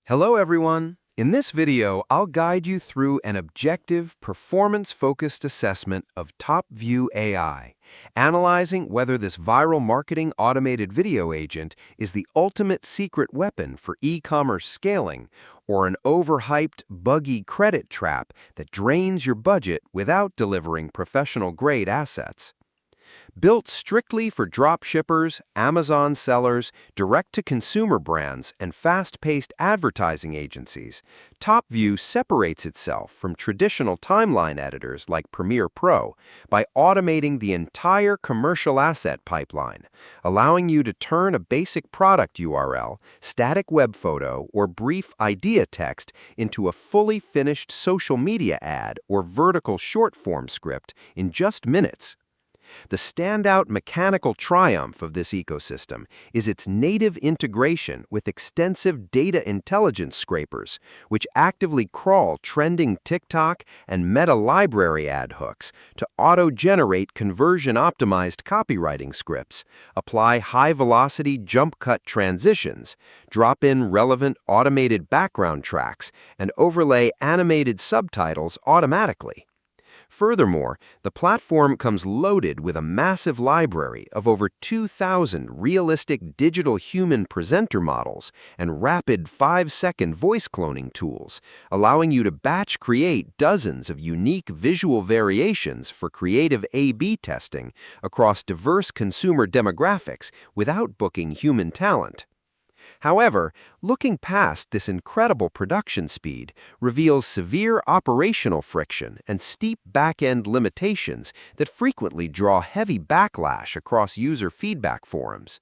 Hello everyone! In this video, I'll guide you through an objective, performance-focused assessment of topview AI, analyzing whether this viral marketing automated video agent is the ultimate secret weapon for e-commerce scaling or an overhyped, buggy credit trap that drains your budget without delivering professional-grade assets. Built strictly for dropshippers, Amazon sellers, direct-to-consumer brands, and fast-paced advertising agencies, TopView separates itself from traditional timeline editors like Premiere Pro by automating the entire commercial asset pipeline, allowing you to turn a basic product URL, static web photo, or brief idea text into a fully finished social media ad or vertical short-form script in just minutes. The standout mechanical triumph of this ecosystem is its native integration with extensive data intelligence scrapers, which actively crawl trending TikTok and Meta library ad hooks to auto-generate conversion-optimized copywriting scripts, apply high-velocity jump-cut transitions, drop in relevant automated background tracks, and overlay animated subtitles automatically. Furthermore, the platform comes loaded with a massive library of over 2,000 realistic digital human presenter models and rapid 5-second voice cloning tools, allowing you to batch create dozens of unique visual variations for creative A/B testing across diverse consumer demographics without booking human talent. However, looking past this incredible production speed reveals severe operational friction and steep back-end limitations that frequently draw heavy backlash across user feedback forums.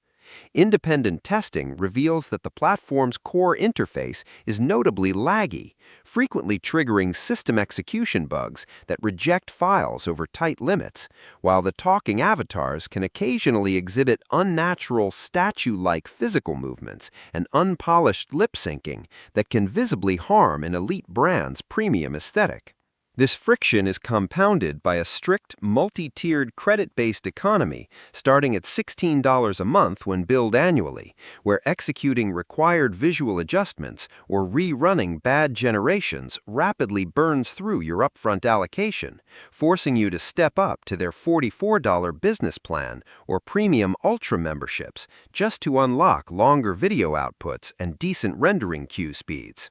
Independent testing reveals that the platform's core interface is notably laggy, frequently triggering system execution bugs that reject files over tight limits, while the talking avatars can occasionally exhibit unnatural statue-like physical movements and unpolished lip syncing that can visibly harm an elite brand's premium aesthetic. This friction is compounded by a strict, multi-tiered credit-based economy starting at $16 a month when billed annually, where executing required visual adjustments or rerunning bad generations rapidly burns through your upfront allocation, forcing you to step up to their $44 business plan or premium ultra memberships just to unlock longer video outputs and decent rendering queue speeds.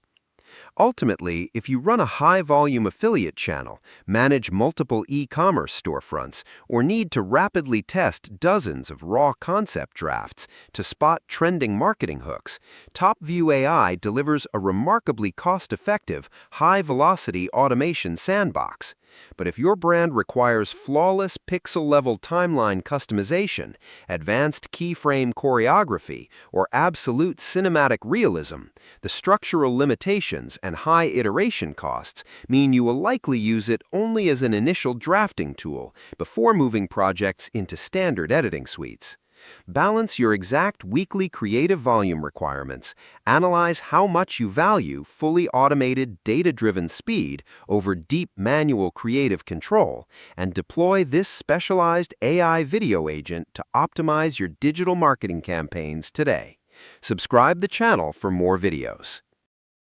Ultimately, if you run a high-volume affiliate channel, manage multiple e-commerce storefronts, or need to rapidly test dozens of raw concept drafts to spot trending marketing hooks, TopView AI delivers a remarkably cost-effective, high-velocity automation sandbox. But if your brand requires flawless pixel-level timeline customization, advanced keyframe choreography, or absolute cinematic realism, the structural limitations and high iteration costs mean you will likely use it only as an initial drafting tool before moving projects into standard editing suites. Balance your exact weekly creative volume requirements, analyze how much you value fully automated, data-driven speed over deep manual creative control, and deploy this specialized AI video agent to optimize your digital marketing campaigns today. Subscribe the channel for more videos.